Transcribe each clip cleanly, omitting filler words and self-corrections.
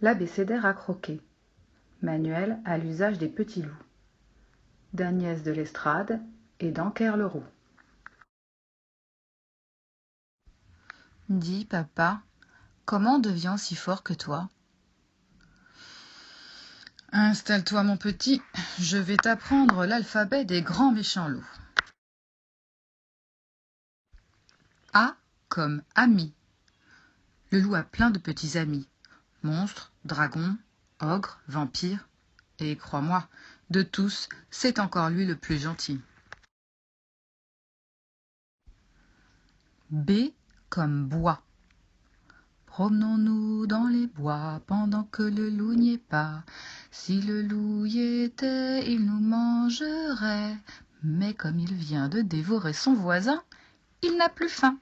L'abécédaire à croquer. Manuel à l'usage des petits loups. D'Agnès de l'Estrade et d'Anker-Leroux. Dis, papa, comment on devient si fort que toi? Installe-toi, mon petit, je vais t'apprendre l'alphabet des grands méchants loups. A comme ami. Le loup a plein de petits amis. Monstres, dragons, ogres, vampires. Et crois-moi, de tous, c'est encore lui le plus gentil. B comme bois. Promenons-nous dans les bois pendant que le loup n'y est pas. Si le loup y était, il nous mangerait. Mais comme il vient de dévorer son voisin, il n'a plus faim.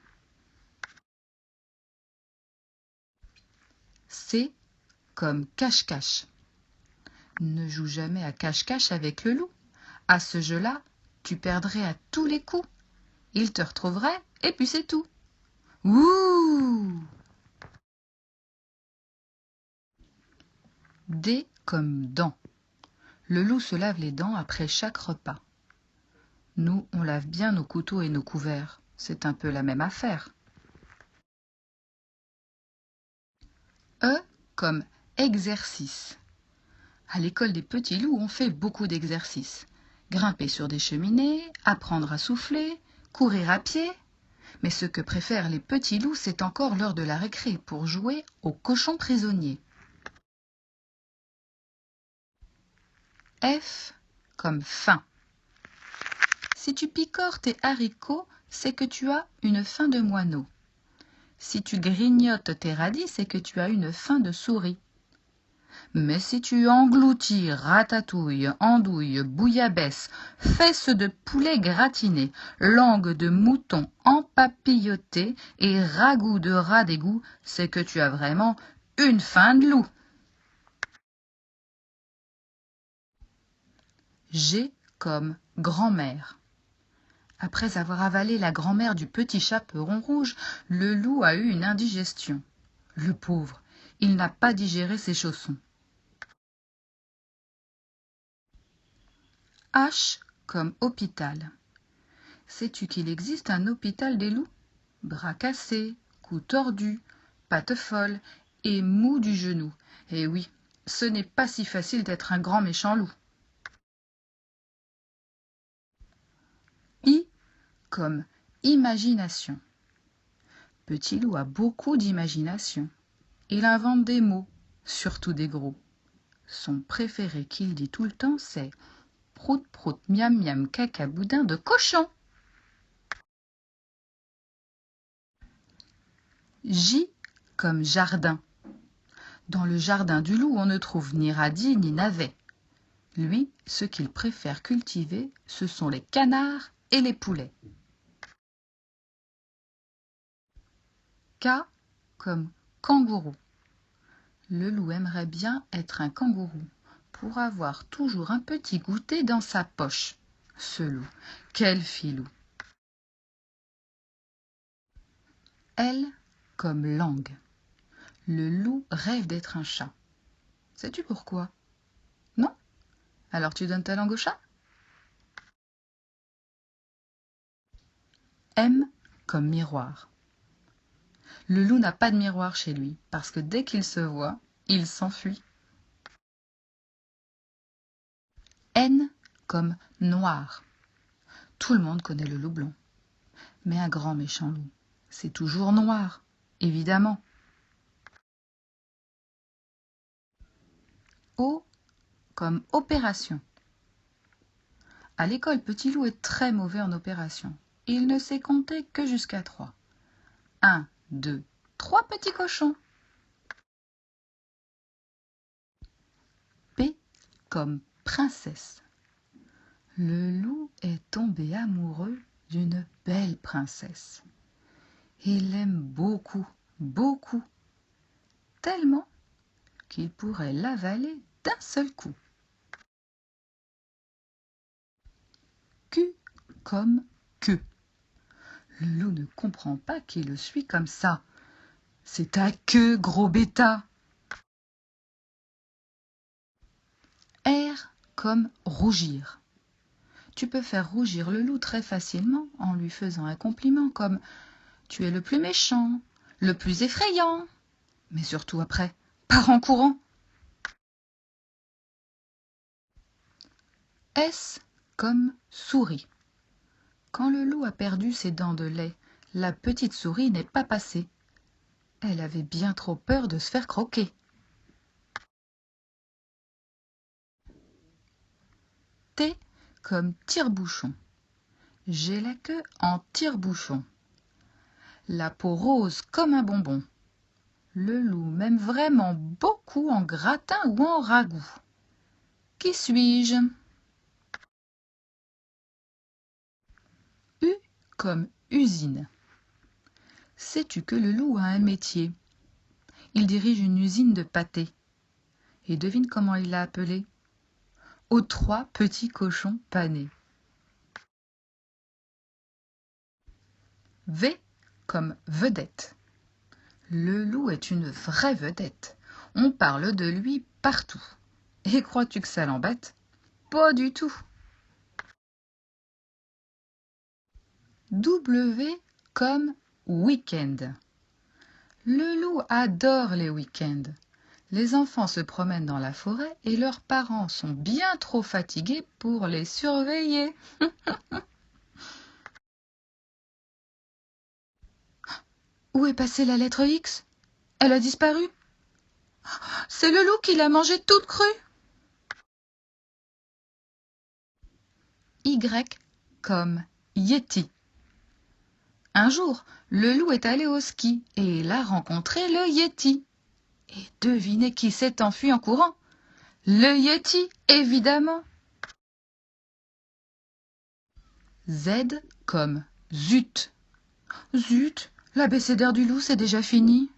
C comme cache-cache. Ne joue jamais à cache-cache avec le loup. À ce jeu-là, tu perdrais à tous les coups. Il te retrouverait et puis c'est tout. Ouh! D comme dents. Le loup se lave les dents après chaque repas. Nous, on lave bien nos couteaux et nos couverts. C'est un peu la même affaire. E comme exercice. À l'école des petits loups, on fait beaucoup d'exercices. Grimper sur des cheminées, apprendre à souffler, courir à pied. Mais ce que préfèrent les petits loups, c'est encore l'heure de la récré pour jouer au cochon prisonnier. F comme faim. Si tu picores tes haricots, c'est que tu as une faim de moineau. Si tu grignotes tes radis, c'est que tu as une faim de souris. Mais si tu engloutis ratatouille, andouille, bouillabaisse, fesses de poulet gratinées, langue de mouton empapillotée et ragoût de rat d'égout, c'est que tu as vraiment une faim de loup. G comme grand-mère. Après avoir avalé la grand-mère du petit chaperon rouge, le loup a eu une indigestion. Le pauvre, il n'a pas digéré ses chaussons. H comme hôpital. Sais-tu qu'il existe un hôpital des loups? Bras cassés, cou tordu, pattes folles et mou du genou. Eh oui, ce n'est pas si facile d'être un grand méchant loup. I comme imagination. Petit loup a beaucoup d'imagination. Il invente des mots, surtout des gros. Son préféré qu'il dit tout le temps, c'est prout prout miam miam caca boudin de cochon. J comme jardin. Dans le jardin du loup, on ne trouve ni radis ni navets. Lui, ce qu'il préfère cultiver, ce sont les canards et les poulets. K comme kangourou. Le loup aimerait bien être un kangourou pour avoir toujours un petit goûter dans sa poche. Ce loup, quel filou! L comme langue. Le loup rêve d'être un chat. Sais-tu pourquoi? Non? Alors tu donnes ta langue au chat? M comme miroir. Le loup n'a pas de miroir chez lui, parce que dès qu'il se voit, il s'enfuit. N comme noir. Tout le monde connaît le loup blanc. Mais un grand méchant loup, c'est toujours noir, évidemment. O comme opération. À l'école, Petit Loup est très mauvais en opération. Il ne sait compter que jusqu'à 3. 1, 2, 3 petits cochons. P comme princesse. Le loup est tombé amoureux d'une belle princesse. Il l'aime beaucoup, beaucoup, tellement qu'il pourrait l'avaler d'un seul coup. Q comme queue. Le loup ne comprend pas qu'il le suit comme ça. C'est ta queue, gros bêta. R comme rougir. Tu peux faire rougir le loup très facilement en lui faisant un compliment comme « Tu es le plus méchant, le plus effrayant ». Mais surtout après, pars en courant. S comme souris. Quand le loup a perdu ses dents de lait, la petite souris n'est pas passée. Elle avait bien trop peur de se faire croquer. T comme tire-bouchon. J'ai la queue en tire-bouchon. La peau rose comme un bonbon. Le loup m'aime vraiment beaucoup en gratin ou en ragoût. Qui suis-je? U comme usine. Sais-tu que le loup a un métier? Il dirige une usine de pâté. Et devine comment il l'a appelé? Aux 3 petits cochons panés. V comme vedette. Le loup est une vraie vedette. On parle de lui partout. Et crois-tu que ça l'embête? Pas du tout. W comme week-end. Le loup adore les week-ends. Les enfants se promènent dans la forêt et leurs parents sont bien trop fatigués pour les surveiller. Où est passée la lettre X? Elle a disparu. C'est le loup qui l'a mangée toute crue. Y comme Yeti. Un jour, le loup est allé au ski et il a rencontré le Yeti. Et devinez qui s'est enfui en courant? Le Yeti, évidemment. Z comme zut. Zut, l'abécédaire du loup, c'est déjà fini.